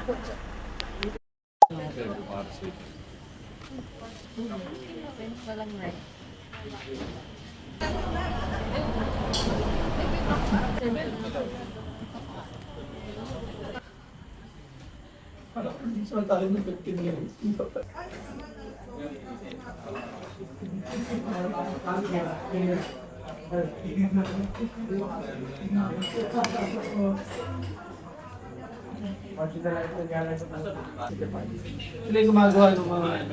Walang right. Sila yung gumagawa ng mga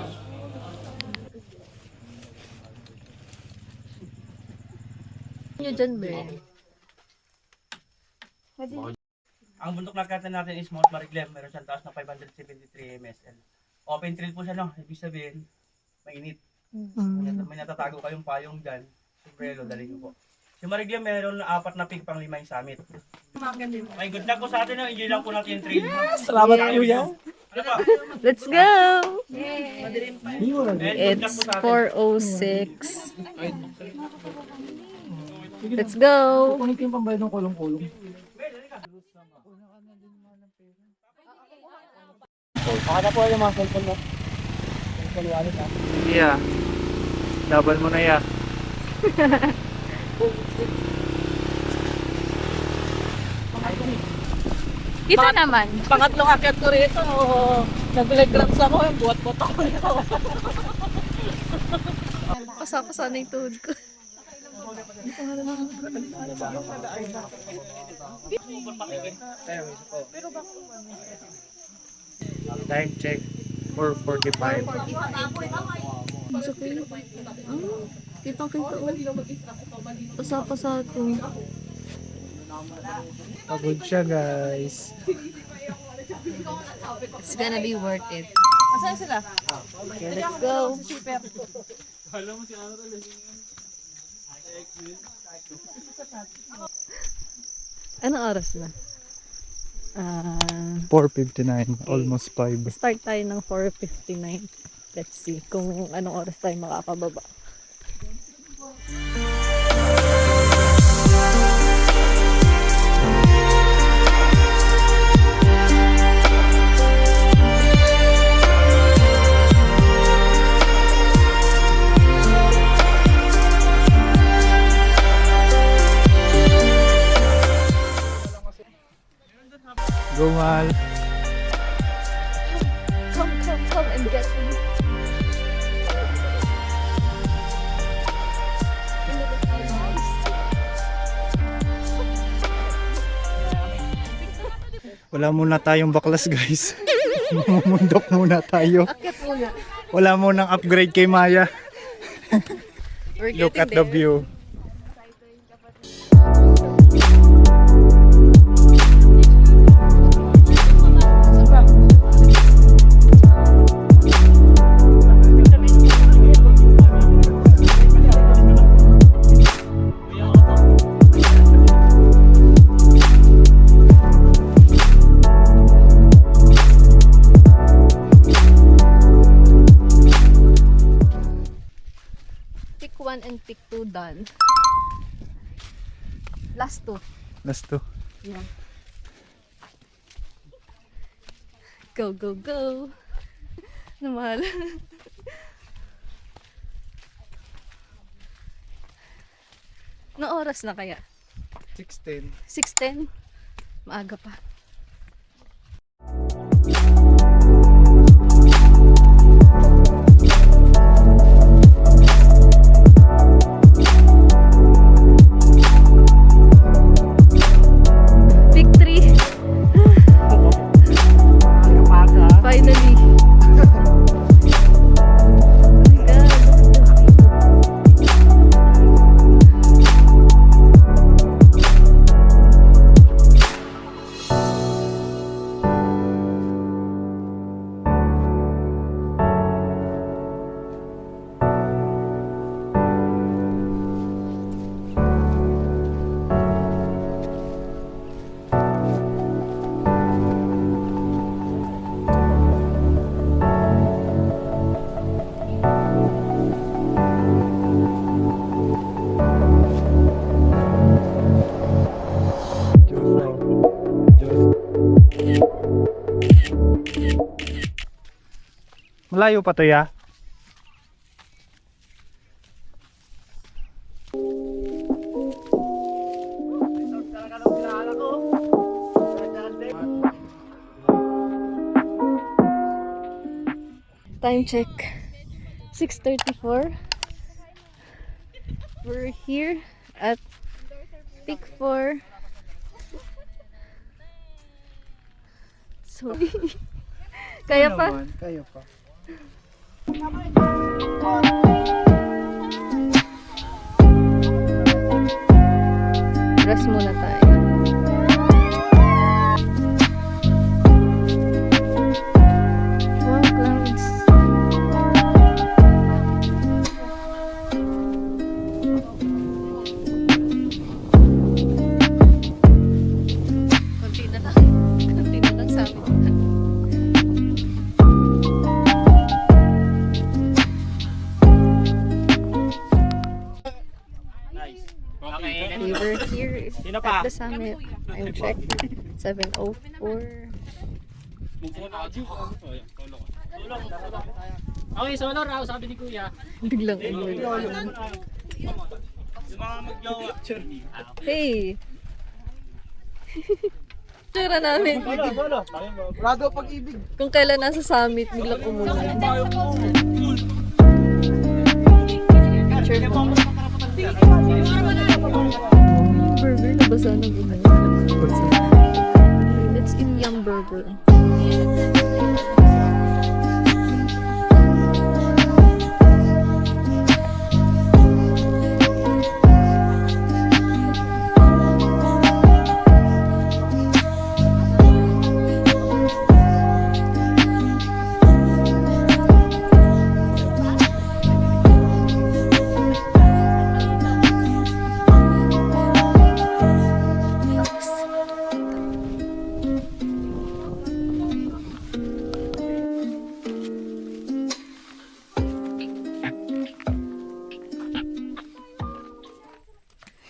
Nyo dyan, be. Ang bundok nakatan natin is Mount Mariglen. Meron siyang taas na 573 msl. Open trail po siya, no? Ibig sabihin, mainit. May natatago kayong payong dyan. Sombrero, dali nyo po. Si Mariglen meron 4 na peak pang 5 yung summit. May good luck po sa atin, no? Enjoy lang po natin yung trail. salamat po yan. Ano pa? Let's go! And good luck It's po sa atin. 4:06. Let's go! Kunin ko yung pambayad ng kulong-kulong. Baka na po yung mga cellphone mo. Cellphone wallet ha. Yeah. Double mo na ya. Kita naman. Pangatlong akyat ko rito, nag-legrams ako, yung buhat-buhat ako nito. Pasa-pasa na yung tuhod ko. Time check. 4:45. Masa ko yun. Kita-kita ulit. Pasa-pasa ito. Pagod siya, guys. It's gonna be worth it. Masaya sila? Okay, let's go. Anong oras na? 4:59. Almost 5. Start tayo ng 4:59. Let's see kung anong oras tayo makakababa. Go, Mal. Come and get me. Wala muna tayong baklas, guys. Mumundok muna tayo. Akyat muna. Wala munang upgrade kay Maya. We're Look getting at the there. view. Pick 1 and pick 2 done. Last 2. Last two. Yeah. Go, go, go. Namahal. Anong oras na kaya? 6:10. 6:10? Maaga pa. Victory! Finally! Oh my God. Malayo pa to ya. Time check. 6:34. We're here at Peak 4. So, kaya pa? Kaya pa. Rest muna tayo. Wow, clouds. Konti na lang. Konti na lang sa amin. Nice. We were here Sino pa? at the summit. I'm checked. 7:04. Okay, solo raw, sabi ni Kuya. Biglang umuwi. Yung mga mag-jowa. Hey! Tsura namin. Prado pag-ibig. Kung kailan nasa summit, biglang umulan. Picture mo. Burger, nabasa ng ulan. Let's eat Yum Burger.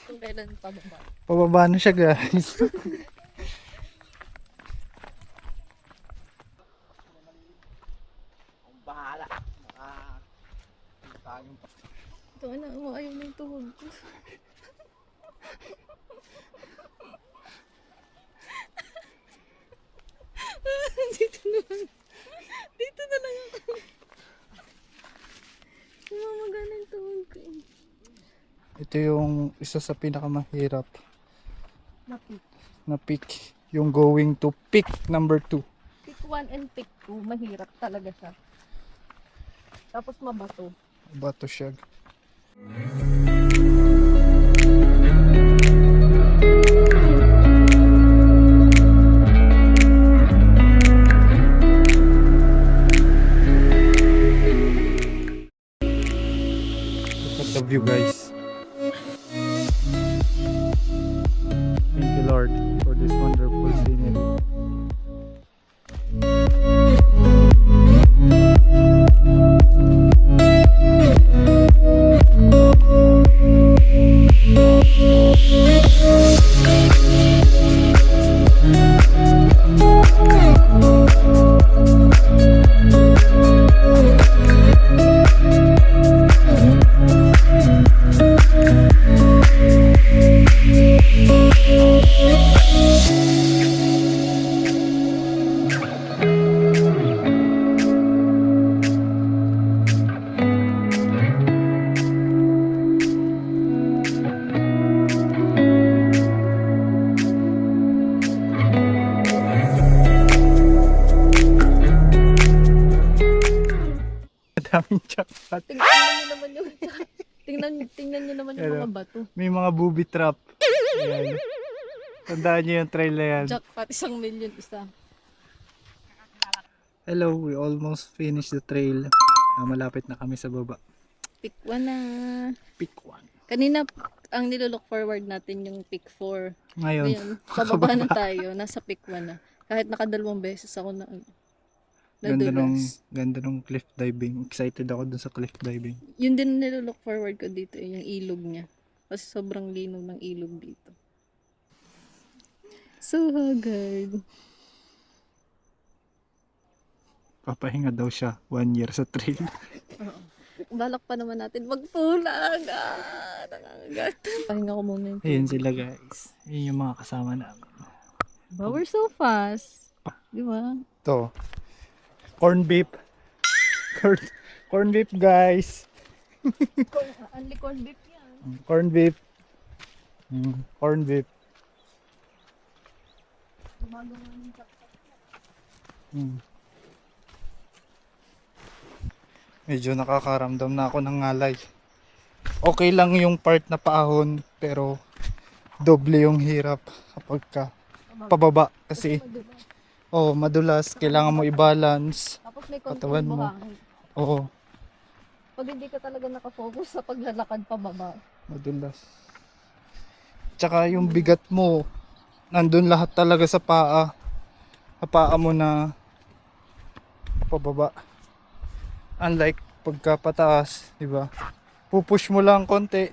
Kung kailan pababa. Pababa na siya guys. Bahala. Ito na, ayaw na yung tuhod ko. Dito na lang. Dito na lang ako. Namamagana yung tuhod ko. Ito yung isa sa pinakamahirap na peak. Yung going to peak number 2. Pick 1 and pick 2, mahirap talaga siya. Tapos mabato. Bato siya. Look at the view guys. Thank you Lord for this wonderful scenery. Daming jackpot. Tingnan niyo naman yung tingnan niyo naman yung mga bato. May mga booby trap. Ayan. Tandaan niyo yung trail na yan. Jackpot, 1,000,000 isa. Hello, we almost finished the trail. Malapit na kami sa baba. Pick 1 na. Peak 1. Kanina, ang nilolook forward natin yung pick 4. Ngayon, Ngayon, pababa na tayo. Nasa pick 1 na. Kahit nakadalawang beses ako na nadulas. ganda nung cliff diving. Excited ako dun sa cliff diving. Yun din nilolook forward ko dito, yung ilog niya. Kasi sobrang linaw ng ilog dito. So haggard. Papahinga daw siya 1 year sa trail. Balak pa naman natin magpulag. Nangangagat. Pahinga ko muna yun. Ayun sila guys. Yun yung mga kasama namin. But we're so fast. Di ba? Ito. Corn beef. Corn beef guys. Only corned beef yan. Corn beef. Corn beef. Medyo nakakaramdam na ako ng ngalay. Okay lang yung part na paahon, pero doble yung hirap kapag ka pababa kasi madulas, kailangan mo i-balance Tapos may katawan control mo. buhangin. Oo, Pag hindi ka talaga nakafocus sa paglalakad pababa. madulas. Tsaka yung bigat mo, nandun lahat talaga sa paa. Sa paa mo na pababa. Unlike pagka pataas, di ba? Pupush mo lang konti.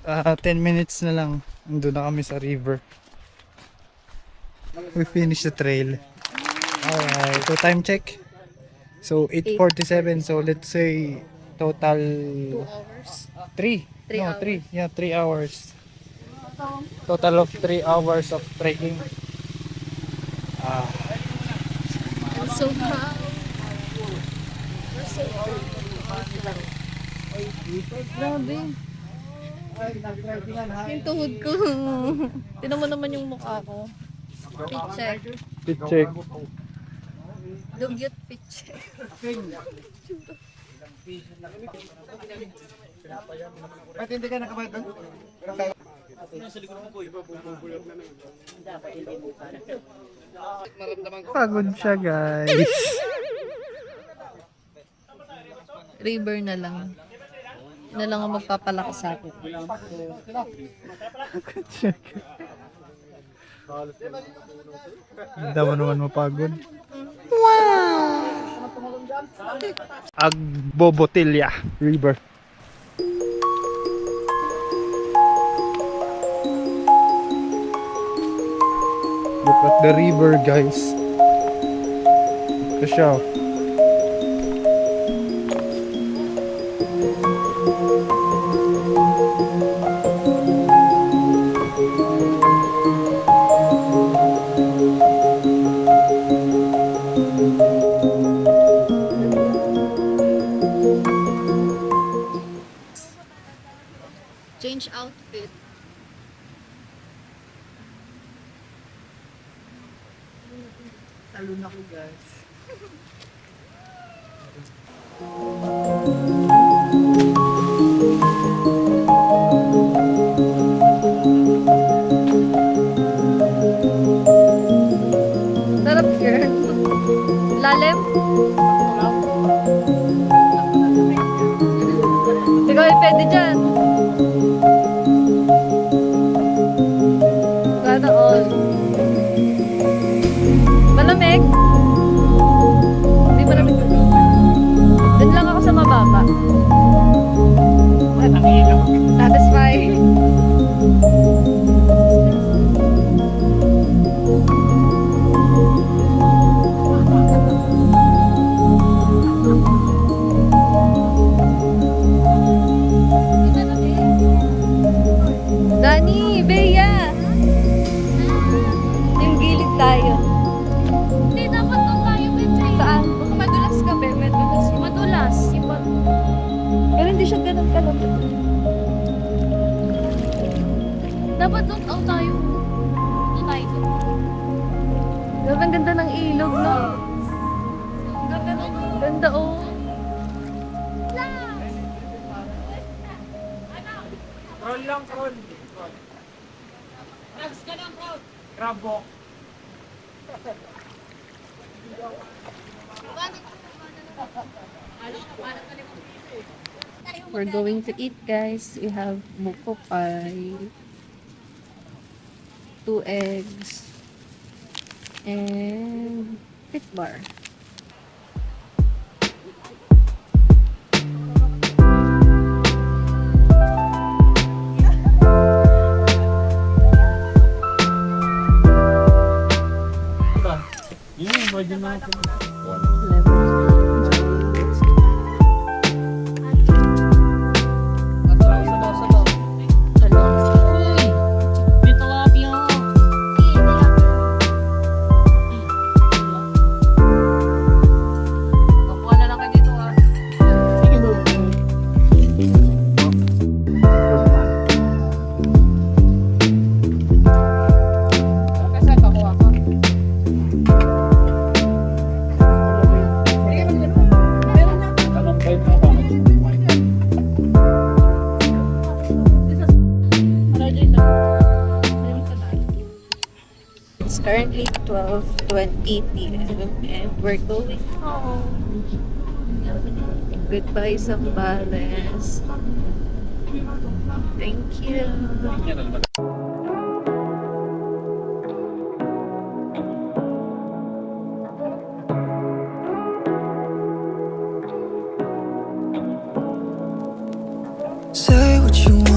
10 minutes na lang. Nandun na kami sa river. We finish the trail. Alright, so time check. So 8:47. So let's say total 2 hours. 3. 3 No, hours. 3. Yeah, 3 hours. Total of 3 hours of trekking. I'm so proud. We're so proud. Grabe. Yung tuhod ko. Tinan mo naman yung mukha ko. Fit check. Fit check. Dugyot fit check. Ba't hindi ka nakabayad doon? Pagod siya guys. River na lang. Na lang ang magpapalakas sa akin. Hindi mo naman mapagod. Wow! Agbobotilya River. Look at the river guys. Ito siya. Change outfit. Talon ako guys. Sarap girl. Lalim. Ikaw ay pwede dyan. Sana all. Malamig? Hindi malamig. Doon lang ako sa mababa. Satisfied. Dani, Bea! Yung gilid tayo. Hindi, dapat doon tayo, Bebe. Saan? Baka madulas ka, Bebe. Madulas. Madulas. Yung Pero hindi siya ganun kalapit. dapat doon tayo. Doon tayo. Grabe, ang ganda ng ilog, no? Ganda na. Ganda, oh. Roll lang, roll. Crab walk. We're going to eat, guys. We have buko pie, 2 eggs, and fit bar. Yun, pwede na natin. currently 12:20 p.m. and we're going home. Goodbye, Zambales. Thank you. Say what you